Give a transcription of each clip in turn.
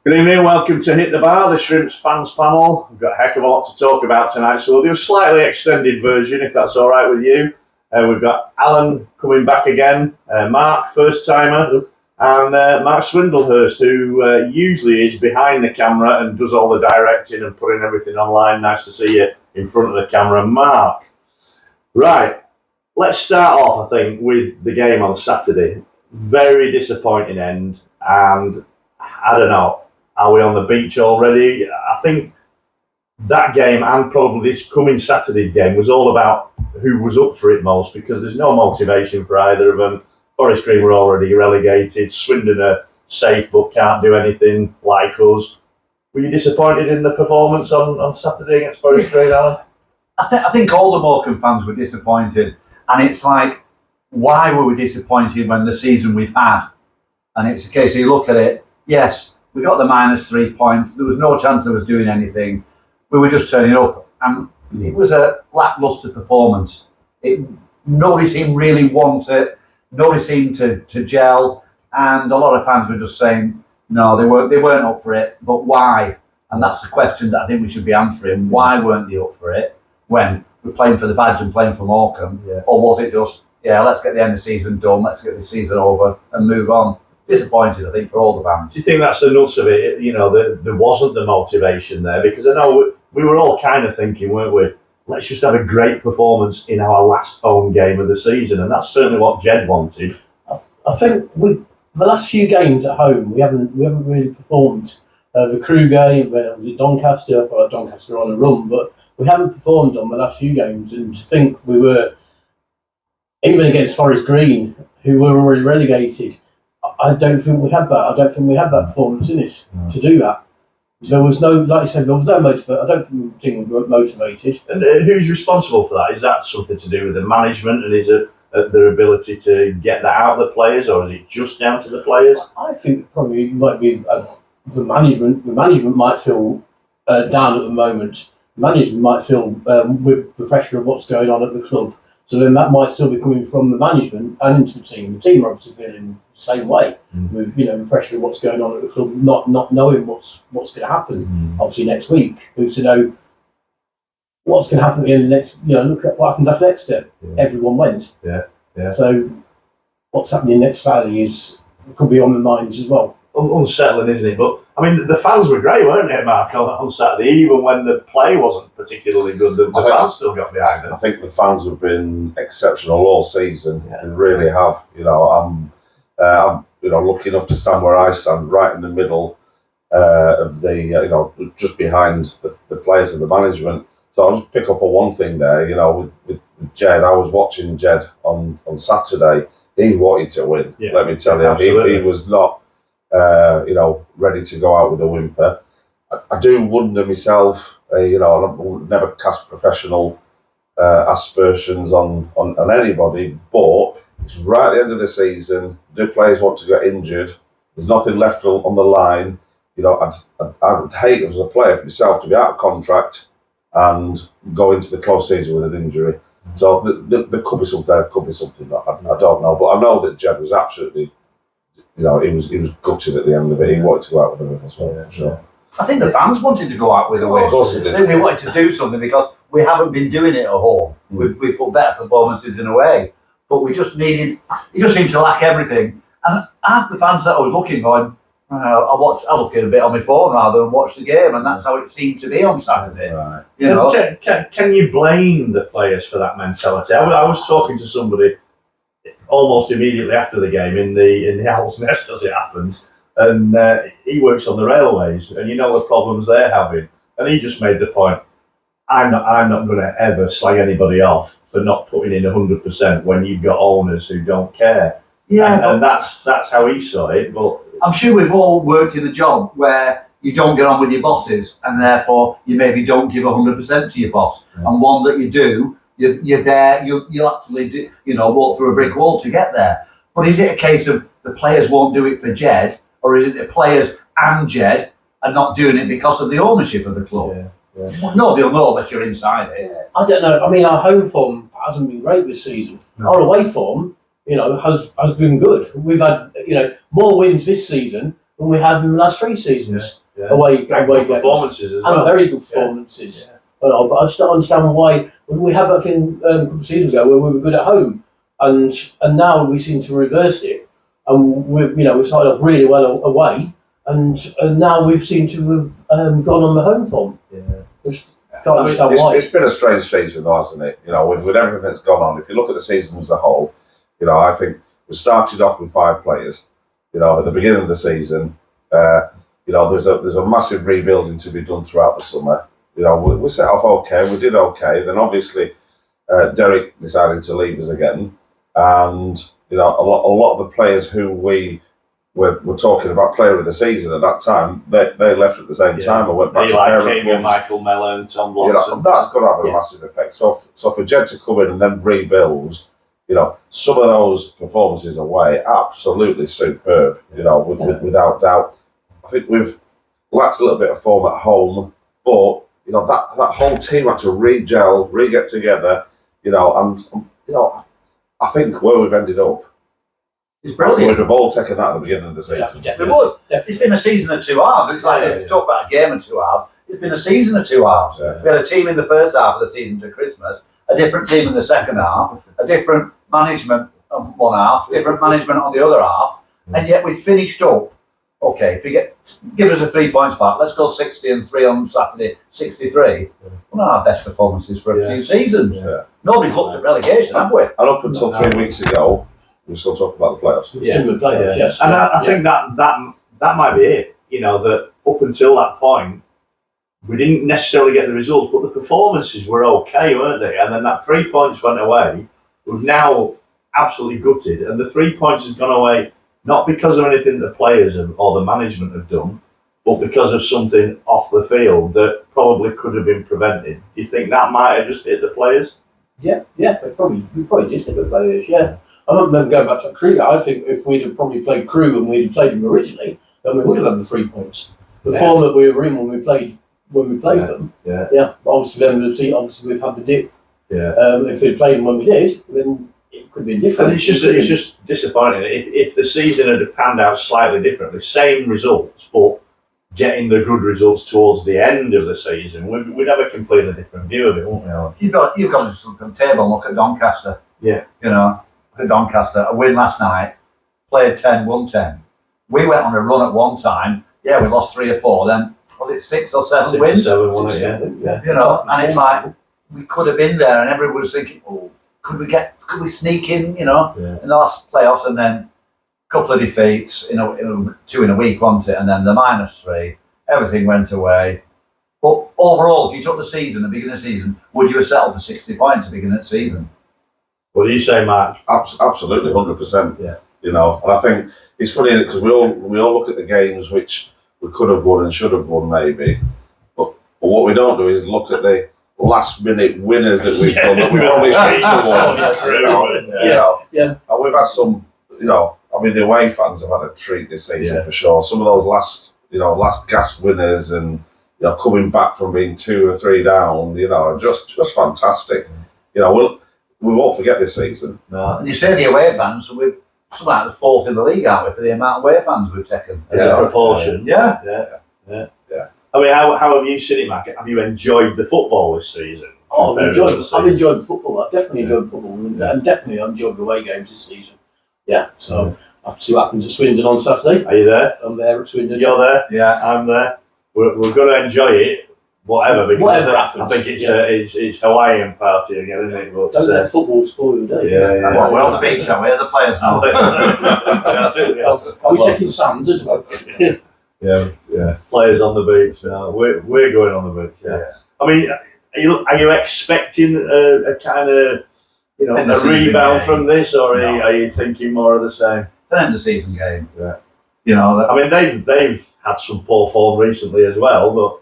Good evening, welcome to Hit the Bar, the Shrimps fans panel. We've got a heck of a lot to talk about tonight, so we'll do a slightly extended version if that's all right with you. We've got Alan coming back again, Mark, first timer, and Mark Swindlehurst, who usually is behind the camera and does all the directing and putting everything online. Nice to see you in front of the camera, Mark. Right, let's start off, I think, with the game on Saturday. Very disappointing end, and I don't know. Are we on the beach already? I think that game and probably this coming Saturday game was all about who was up for it most, because there's no motivation for either of them. Forest Green were already relegated. Swindon are safe but can't do anything like us. Were you disappointed in the performance on Saturday against Forest Green, Alan? I think all the Morecambe fans were disappointed, and it's like, why were we disappointed when the season we've had? And it's a case of you look at it, yes, we got the -3 points. There was no chance of us doing anything. We were just turning up, and it was a lacklustre performance. Nobody seemed really want it. Nobody seemed to gel, and a lot of fans were just saying, no, they weren't up for it. But why? And that's the question that I think we should be answering. Why weren't they up for it when we're playing for the badge and playing for Morecambe? Yeah. Or was it just, let's get the end of the season done, let's get the season over and move on? Disappointed, I think, for all the fans. Do you think that's the nuts of it? You know, there wasn't the motivation there, because I know we were all kind of thinking, weren't we? Let's just have a great performance in our last home game of the season, and that's certainly what Jed wanted. I think with the last few games at home, we haven't really performed. The Crew game, with Doncaster, well, Doncaster on a run, but we haven't performed on the last few games. And to think we were, even against Forest Green, who were already relegated, I don't think we had that. I don't think we had that performance in us to do that. There was no, like you said, there was no motivation. I don't think the team was motivated. And who's responsible for that? Is that something to do with the management, and is it their ability to get that out of the players, or is it just down to the players? I think probably might be the management. The management might feel down at the moment. Management might feel with the pressure of what's going on at the club. So then that might still be coming from the management and into the team. The team are obviously feeling the same way, with the pressure of what's going on at the club, not knowing what's going to happen. Obviously next week, who's to know what's going to happen in the next? Look at what happened after Exeter. Yeah. Everyone went. Yeah. So what's happening next Saturday could be on the minds as well. Unsettling, isn't it? But I mean, the fans were great, weren't they, Mark, on Saturday? Even when the play wasn't particularly good, the fans still got behind it. I think the fans have been exceptional all season. They really have. I'm lucky enough to stand where I stand, right in the middle of the, just behind the players and the management. So I'll just pick up on one thing there. With Jed, I was watching Jed on Saturday. He wanted to win. Yeah, let me tell you, he was not. Ready to go out with a whimper. I do wonder myself, I never cast professional aspersions on anybody, but it's right at the end of the season. Do players want to get injured? There's nothing left on the line. I would hate as a player for myself to be out of contract and go into the close season with an injury. So there could be something. There could be something that I don't know, but I know that Jed was absolutely. He was gutted at the end of it. He wanted to go out with a win as well, for sure. I think the fans wanted to go out with a win. Of course they did. I think we wanted to do something because we haven't been doing it at home. We put better performances in away, but we just needed. It just seemed to lack everything. And half the fans that I was looking going, I look at a bit on my phone rather than watch the game, and that's how it seemed to be on Saturday. Right. Can you blame the players for that mentality? I was talking to somebody almost immediately after the game in the Owl's Nest, as it happens, and he works on the railways, and the problems they're having, and he just made the point, I'm not going to ever slag anybody off for not putting in 100% when you've got owners who don't care. And that's how he saw it. But I'm sure we've all worked in a job where you don't get on with your bosses, and therefore you maybe don't give 100% to your boss, and one that you do. You're there. You'll actually walk through a brick wall to get there. But is it a case of the players won't do it for Jed, or is it the players and Jed are not doing it because of the ownership of the club? Well, nobody will know unless you're inside it. I don't know. I mean, our home form hasn't been great this season. No. Our away form, has been good. We've had more wins this season than we have in the last 3 seasons. Yeah. Away Good games. performances as And well. very good performances. Yeah. But I just don't understand why we had that thing a couple of seasons ago where we were good at home, and now we seem to reverse it, and we started off really well away, and now we've seemed to have gone on the home form. Yeah. Just can't understand why. It's been a strange season, though, hasn't it? With everything that's gone on. If you look at the season as a whole, I think we started off with 5 players. At the beginning of the season, there's a massive rebuilding to be done throughout the summer. We set off okay, we did okay. Then obviously, Derek decided to leave us again, and a lot of the players who we were talking about player of the season at that time, they left at the same time and went back to parent King and Michael Mellon, Tom Blossom. That's going to have a massive effect. So for Jed to come in and then rebuild, some of those performances away, absolutely superb. Without doubt. I think we've lacked a little bit of form at home, but that whole team had to re-gel, re-get together. I think where we've ended up, It's brilliant. we'd have all taken that at the beginning of the season. They would. It's been a season of 2 halves. It's like if you talk about a game of 2 halves, it's been a season of 2 halves. Yeah. We had a team in the first half of the season to Christmas, a different team in the second half, a different management on one half, different management on the other half, and yet we finished up. Okay, if you give us a 3 points back, let's go 60 and 3 on Saturday, 63. One of our best performances for a few seasons. Yeah. Nobody's looked at relegation, have we? And up until 3 weeks ago, we were still talking about the playoffs. Similar players, yes. And I think that might be it. That up until that point, we didn't necessarily get the results, but the performances were okay, weren't they? And then that 3 points went away. We've now absolutely gutted, and the 3 points has gone away not because of anything the players or the management have done, but because of something off the field that probably could have been prevented. Do you think that might have just hit the players? Yeah, we probably did hit the players, yeah. I remember going back to Crewe. I think if we'd have probably played Crewe and we'd have played them originally, then we would have had the 3 points. The form that we were in when we played them. Yeah. Obviously, then we've had the dip. Yeah. If we'd played them when we did, then it could have been different. And it's just disappointing. If the season had panned out slightly differently, same results, but getting the good results towards the end of the season, we'd have a completely different view of it, wouldn't we? You've got to just look at the table and look at Doncaster. Yeah. Look at Doncaster. A win last night, played 10, won 10. We went on a run at one time. Yeah, we lost 3 or 4. Then was it 6 or 7 wins? 7, wasn't it? Yeah. And it's like we could have been there, and everyone was thinking, "Oh, could we sneak in?" In the last playoffs, and then a couple of defeats, 2 in a week, wasn't it? And then the -3, everything went away. But overall, if you took the beginning of the season, would you have settled for 60 points at the beginning of the season? What do you say, Mark? Absolutely, 100%. Yeah. And I think it's funny because we all look at the games which we could have won and should have won maybe, but what we don't do is look at the last minute winners that we've done that we probably should have won. And we've had some, the away fans have had a treat this season for sure. Some of those last gasp winners and coming back from being 2 or 3 down, just fantastic. We won't forget this season. No. And you say the away fans, so we're something like the 4th in the league, aren't we, for the amount of away fans we've taken? As a proportion. Yeah. I mean, how have you seen it, Mark? Have you enjoyed the football this season? I've enjoyed football. I've definitely enjoyed football, and definitely enjoyed the away games this season. Yeah, so I have to see what happens at Swindon on Saturday. Are you there? I'm there at Swindon. You're there? Yeah. I'm there. We're going to enjoy it, whatever happens. I think it's Hawaiian party again, isn't it? But, don't let football spoil your day. Yeah. Well, we're on the beach, aren't we? The players now. I think we are. Are we taking sand as well? Yeah. Players on the beach. We're going on the beach. Yeah. I mean, are you expecting a kind of a rebound from this, or are you thinking more of the same? It's an end of season game. Yeah. I mean, they've had some poor form recently as well,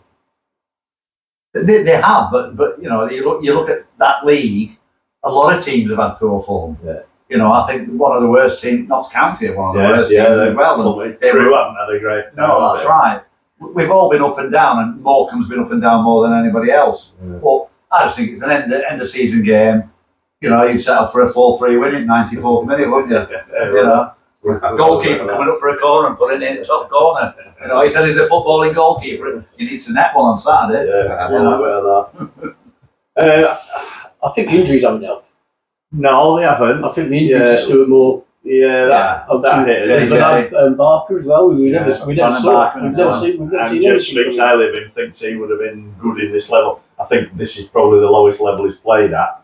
but they have. But you look at that league. A lot of teams have had poor form. Yeah. I think one of the worst teams, Notts County, are one of the worst teams as well. They haven't had a great time. No, that's right. We've all been up and down, and Morecambe's been up and down more than anybody else. Yeah. But I just think it's an end of season game. You'd settle for a 4-3 win in 94th minute, wouldn't you? Goalkeeper coming up for a corner and putting it in the top corner. You know, he says he's a footballing goalkeeper. He needs to net one on Saturday. Yeah, I'm well aware of that. I think the injuries haven't helped. No, they haven't. I think the injuries to Stuart Moore. Yeah, that hit us. And Barker as well. We never saw. We've never And seen Jed speaks highly of him, thinks he would have been good in this level. I think this is probably the lowest level he's played at.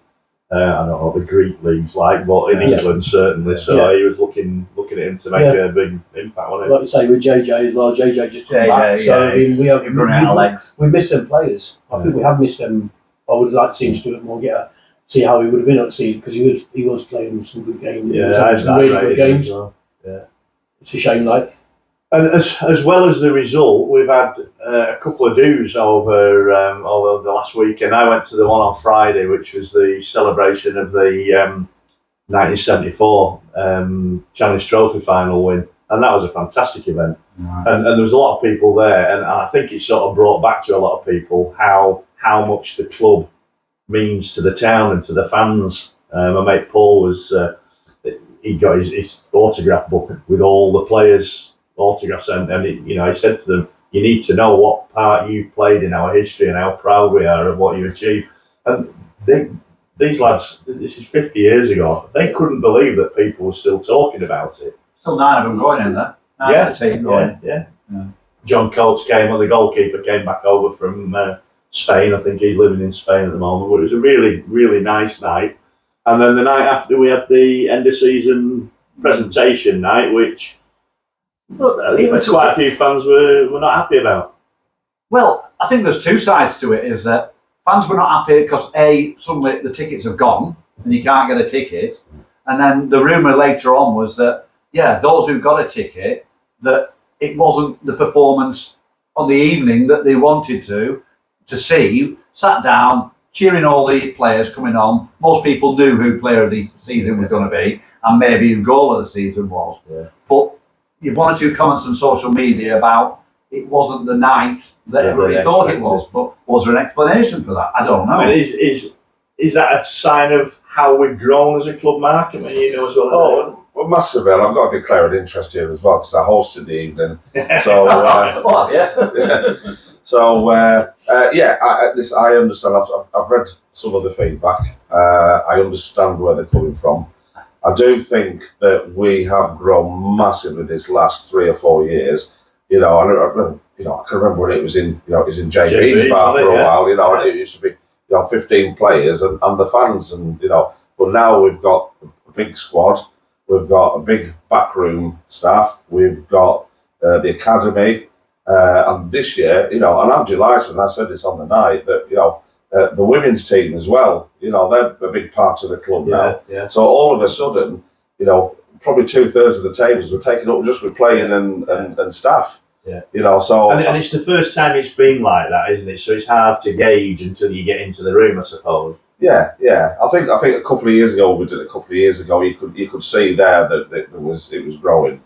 I don't know what the Greek league's like, but in England certainly. So he was looking at him to make a big impact, wasn't he? Like you say with JJ as well. JJ just took back. So we have run out of legs. We missed them players. I think we have missed them. I would like to see Stuart Moore see how he would have been up season because he was playing some good games. Yeah, some really good games. Well. Yeah, it's a shame, like. And as well as the result, we've had a couple of do's over the last weekend. I went to the one on Friday, which was the celebration of the 1974 Challenge Trophy final win, and that was a fantastic event. Right. And there was a lot of people there, and I think it sort of brought back to a lot of people how much the club means to the town and to the fans. My mate Paul he got his autograph book with all the players' autographs, and he said to them, "You need to know what part you played in our history and how proud we are of what you achieved." And these lads, this is 50 years ago, they couldn't believe that people were still talking about it. Still 9 of them going in there. 9 of the team going. Yeah. John Coates the goalkeeper came back over from Spain. I think he's living in Spain at the moment. But it was a really, really nice night. And then the night after, we had the end of season presentation night, which quite a few fans were not happy about. Well, I think there's 2 sides to it. Is that fans were not happy because suddenly the tickets have gone and you can't get a ticket, and then the rumour later on was that those who got a ticket, that it wasn't the performance on the evening that they wanted to see, sat down, cheering all the players coming on. Most people knew who player of the season was going to be, and maybe who goal of the season was. Yeah. But you've 1 or 2 comments on social media about it wasn't the night that everybody thought it was. But was there an explanation for that? I don't know. I mean, is that a sign of how we've grown as a club, Mark? I mean, as well. Well, massively. I've got to declare an interest here as well because I hosted the evening. So, So, I understand. I've read some of the feedback. I understand where they're coming from. I do think that we have grown massively this last 3 or 4 years. I can remember when it was in JB's bar for a while. And it used to be 15 players and the fans, but now we've got a big squad. We've got a big backroom staff. We've got the academy. And this year, and I'm delighted, and I said this on the night, that, the women's team as well, they're a big part of the club now. Yeah. So all of a sudden, probably 2/3 of the tables were taken up just with playing and staff. Yeah. And it's the first time it's been like that, isn't it? So it's hard to gauge until you get into the room, I suppose. Yeah. I think a couple of years ago, you could see there that it was growing.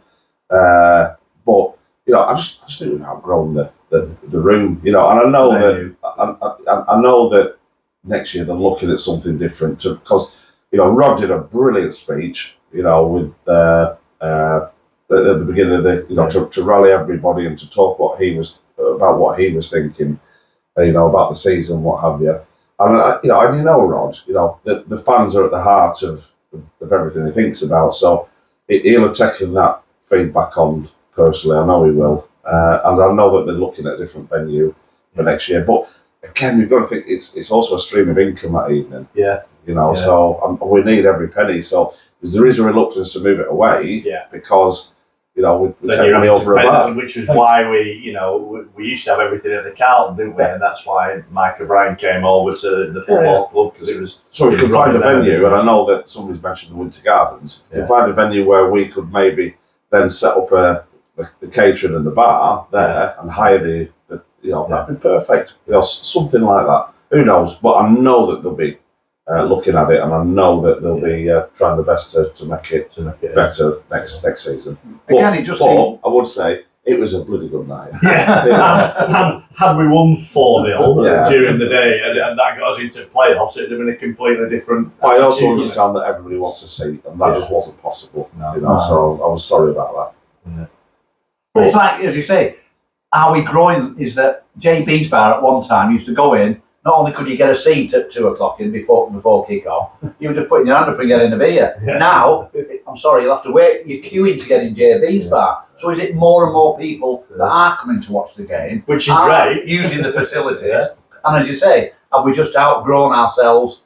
But I just think we've outgrown the room, and I know that next year they're looking at something different because Rod did a brilliant speech, with at the beginning of the to rally everybody and to talk about what he was thinking, about the season, what have you. And Rod, the fans are at the heart of everything he thinks about, so he'll have taken that feedback on. Personally, I know he will, and I know that they're looking at a different venue for next year. But again, we've got to think it's also a stream of income that evening. Yeah. So we need every penny. So there is a reluctance to move it away. Yeah. Because we take money over a bar, which is why we used to have everything at the Carlton, didn't we? And that's why Mike O'Brien came over to the football club because it was. So we could find a venue, and I know that somebody's mentioned the Winter Gardens. We could find a venue where we could maybe then set up the catering and the bar there and hire that'd be perfect. Something like that. Who knows? But I know that they'll be looking at it, and I know that they'll be trying their best to make it better next season. Again, I would say it was a bloody good night. Had we won 4-0 Yeah. during the day and that got us into playoffs, it'd have been a completely different. But I also attitude. understand that everybody wants to see, and that Yeah. just wasn't possible. No. You know, so I was sorry about But it's like, as you say, are we growing? Is that JB's bar at one time used to go in. Not only could you get a seat at 2 o'clock in before kick-off, you were just putting your hand up and getting a beer. Yeah. Now, I'm sorry, you'll have to wait. You're queuing to get in JB's bar. So is it more and more people that are coming to watch the game, Which is are great. using the facilities? And as you say, have we just outgrown ourselves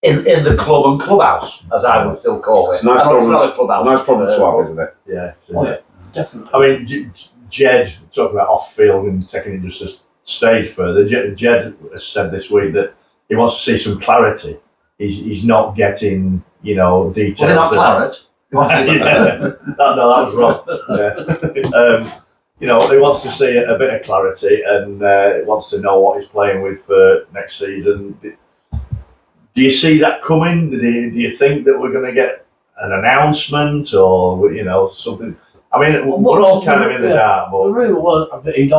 in the club and clubhouse, as I would still call it? It's a nice I know it's problem- not a clubhouse. that. Nice problem to have, isn't it? Yeah. Oh, yeah, definitely. I mean, Jed, talking about off-field and taking it just a stage further, Jed has said this week that he wants to see some clarity. He's not getting, details. Was it not claret? Yeah. No, that was wrong. Yeah. He wants to see a bit of clarity and he wants to know what he's playing with for next season. Do you see that coming? Do you think that we're going to get an announcement or something? I mean, we're all kind of in the dark. The rumour was that he'd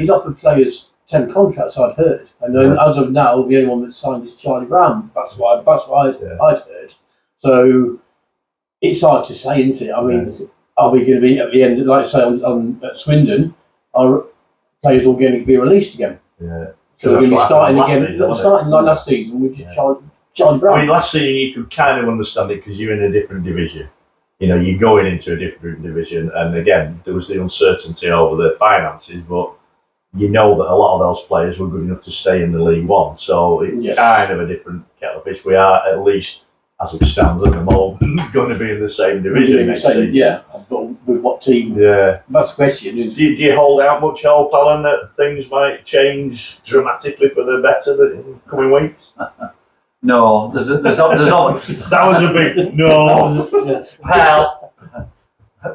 offered players 10 contracts. I'd heard, and then as of now, the only one that's signed is Charlie Brown. That's what I'd heard. So it's hard to say, isn't it? I mean, are we going to be at the end, like say at Swindon, are players all going to be released again? Yeah. So we're going to be starting again. Season, starting like last season with just Charlie Brown. I mean, last season you could kind of understand it because you're in a different division. You're going into a different division, and again, there was the uncertainty over the finances, but that a lot of those players were good enough to stay in the League One. So it's kind of a different kettle of fish. We are, at least as it stands at the moment, going to be in the same division next season. Yeah, but with what team? Yeah. That's the question. Do you hold out much hope, Alan, that things might change dramatically for the better in coming weeks? No, there's always. That was a big no. Well,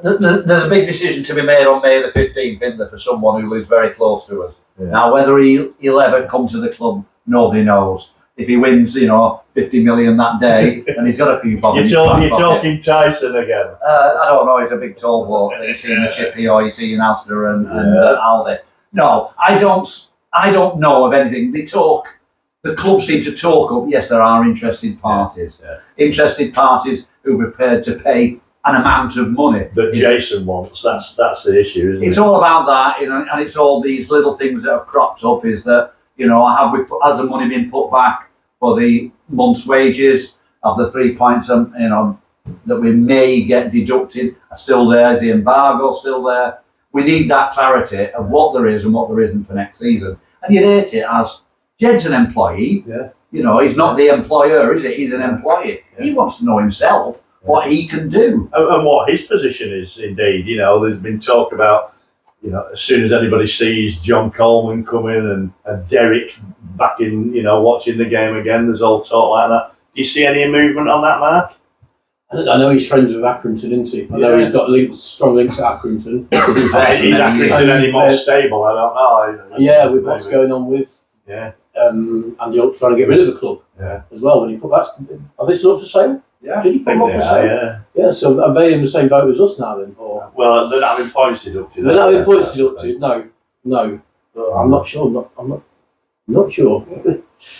there's a big decision to be made on May the 15th, isn't there, for someone who lives very close to us. Yeah. Now, whether he'll ever come to the club, nobody knows. If he wins, 50 million that day, and he's got a few bob in his back You're pocket. talking Tyson again. I don't know. He's a big tall bloke that you see in the Chippy or you see in Asda and Aldi. No, I don't know of anything. The club seem to talk up. Yes, there are interested parties. Interested parties who are prepared to pay an amount of money that Jason wants. That's the issue, isn't it? It's all about that, and it's all these little things that have cropped up. Is that has the money been put back for the month's wages? Of the 3 points, that we may get deducted, are still there? Is the embargo still there? We need that clarity of what there is and what there isn't for next season. And you'd hate it as Jed's an employee. Yeah. He's not the employer, is it? He's an employee. Yeah. He wants to know himself what he can do. And what his position is, indeed. There's been talk about, as soon as anybody sees John Coleman come in and Derek back in, watching the game again, there's all talk like that. Do you see any movement on that, Mark? I know he's friends with Accrington, isn't he? I know he's got strong links at Accrington. Is Accrington any more stable? I don't know. Yeah, with what's going on with Andy Holt trying to get rid of the club as well. When he put that, are they still up for sale? Yeah. Did he put them up for sale? Yeah. So are they in the same boat as us now then? Or? Well, they're not having points deducted. They're not having points deducted. No. I'm not sure. I'm not sure.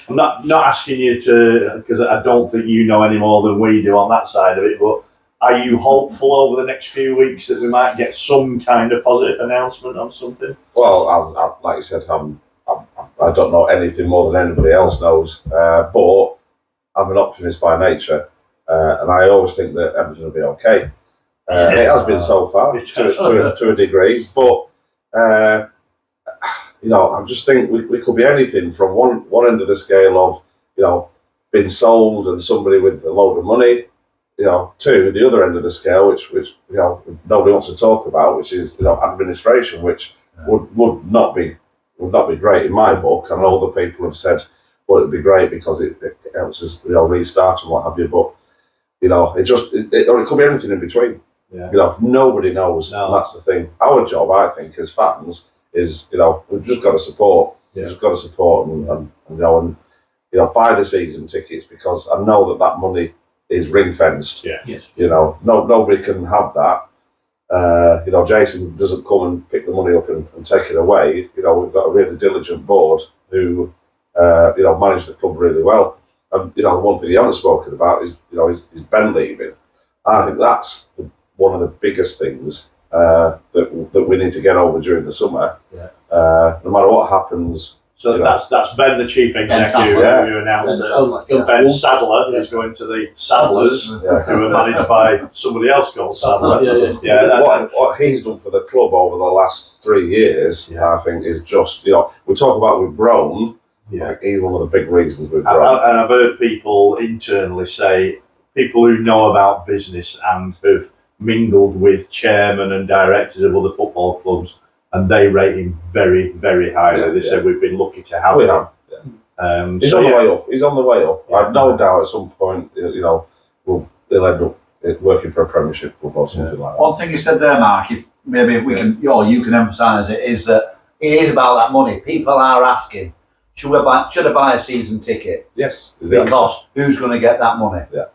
I'm not asking you to, because I don't think you know any more than we do on that side of it, but are you hopeful over the next few weeks that we might get some kind of positive announcement on something? Well, I like you said, I don't know anything more than anybody else knows, but I'm an optimist by nature, and I always think that everything will be okay. It has been so far, to a degree, but I just think we could be anything from one end of the scale of, being sold and somebody with a load of money, to the other end of the scale, which nobody wants to talk about, which is administration, which would not be great in my book. I know other people have said, well, it'd be great because it helps us restart and what have you, but it could be anything in between. Yeah. Nobody knows. No. And that's the thing. Our job, I think, as fans, is we've just got to support. We've just got to support and buy the season tickets, because I know that money is ring fenced. Yeah. Yes. Nobody can have that. Jason doesn't come and pick the money up and take it away. We've got a really diligent board who, manage the club really well. And, the one thing he hasn't spoken about is Ben leaving. I think that's one of the biggest things that we need to get over during the summer. Yeah. No matter what happens. So that's Ben, the chief executive, who announced that Ben Sadler is going to the Sadlers, who are managed by somebody else called Sadler. What he's done for the club over the last 3 years, I think, is just, we talk about we've grown. Yeah, he's one of the big reasons we've grown. And I've heard people internally say, people who know about business and have mingled with chairmen and directors of other football clubs, and they rate him very, very highly. They said we've been lucky to have him. Yeah. He's on the way up. He's on the way up. Yeah. I've no doubt at some point, he'll end up working for a Premiership club or something like that. One thing you said there, Mark, if we can, you can emphasise it, is that it is about that money. People are asking, should I buy a season ticket? Yes. Because who's going to get that money? Yeah.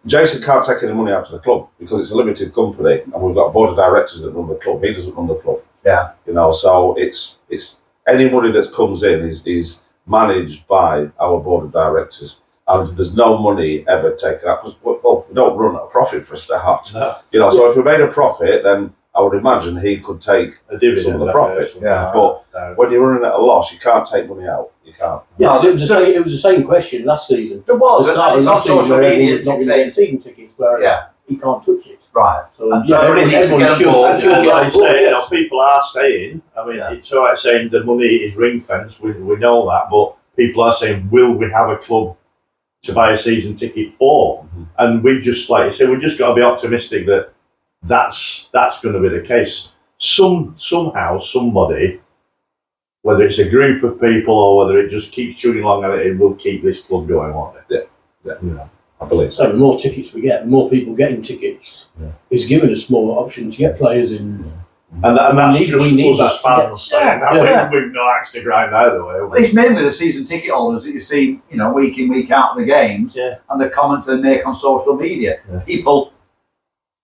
Jason can't take any money out of the club because it's a limited company, and we've got a board of directors that run the club. He doesn't run the club. Yeah. So it's any money that comes in is managed by our board of directors, and there's no money ever taken out because we don't run at a profit for a start. No. So if we made a profit, then I would imagine he could take a dividend some of the profit. Yeah. But when you're running at a loss, you can't take money out. You can't. Yeah, it was the same question last season. There was. It's on social media. He's not going to get season tickets, whereas he can't touch it. Right. So everybody needs to get on board. People are saying, it's all right saying the money is ring fenced, we know that, but people are saying, will we have a club to buy a season ticket for? Mm-hmm. And we've just, like you say, we've just got to be optimistic that that's going to be the case. Somehow, somebody, whether it's a group of people or whether it just keeps chugging along at it will keep this club going, won't it? Yeah. I believe so. The more tickets we get, the more people getting tickets is giving us more options to get players in. And that's just us as fans saying that. We've no axe to grind either way. It's mainly the season ticket holders that you see, week in, week out of the games, and the comments they make on social media. Yeah. People,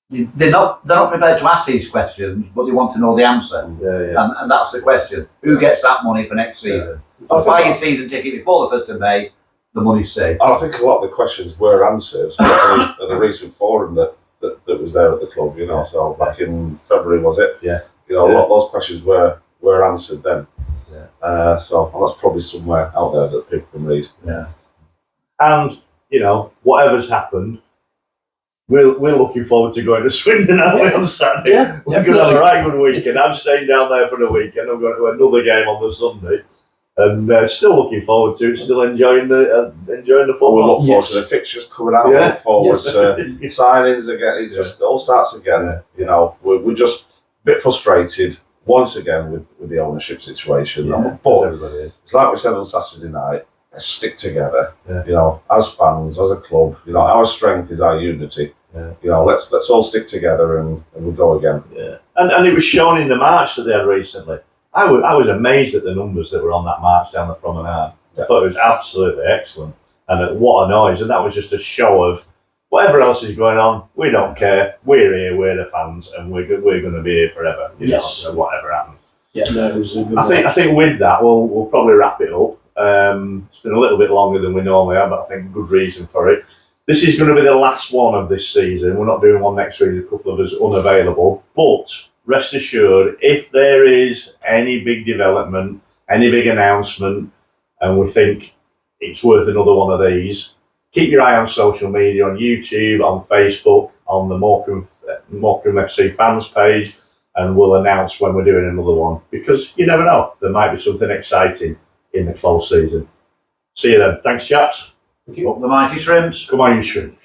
they're not prepared to ask these questions, but they want to know the answer. And that's the question: who gets that money for next season? So buy your season ticket before the 1st of May. The money's safe. I think a lot of the questions were answered at the recent forum that was there at the club. So back in February, was it? Yeah. A lot of those questions were answered then. Yeah. So that's probably somewhere out there that people can read. Yeah. And whatever's happened, we're looking forward to going to Swindon on Saturday. Yeah, we're going to have a right good weekend. I'm staying down there for the weekend. I'm going to another game on the Sunday. And still looking forward to it, still enjoying the football. We look forward to the fixtures coming out. We look forward to signings again. It just all starts again. We're just a bit frustrated once again with the ownership situation. But it's like we said on Saturday night. Let's stick together. As fans, as a club. Our strength is our unity. Let's all stick together and we'll go again. Yeah. And it was shown in the march that they had recently. I was amazed at the numbers that were on that march down the promenade. I thought it was absolutely excellent. And what a noise. And that was just a show of whatever else is going on, we don't care. We're here, we're the fans, and we're going to be here forever. So whatever happens. Yeah, no, it was a good I think with that, we'll probably wrap it up. It's been a little bit longer than we normally have, but I think good reason for it. This is going to be the last one of this season. We're not doing one next week. A couple of us unavailable. But rest assured, if there is any big development, any big announcement, and we think it's worth another one of these, keep your eye on social media, on YouTube, on Facebook, on the Morecambe FC fans page, and we'll announce when we're doing another one. Because you never know, there might be something exciting in the close season. See you then. Thanks, chaps. Up the mighty Shrimps. Come on, you Shrimps.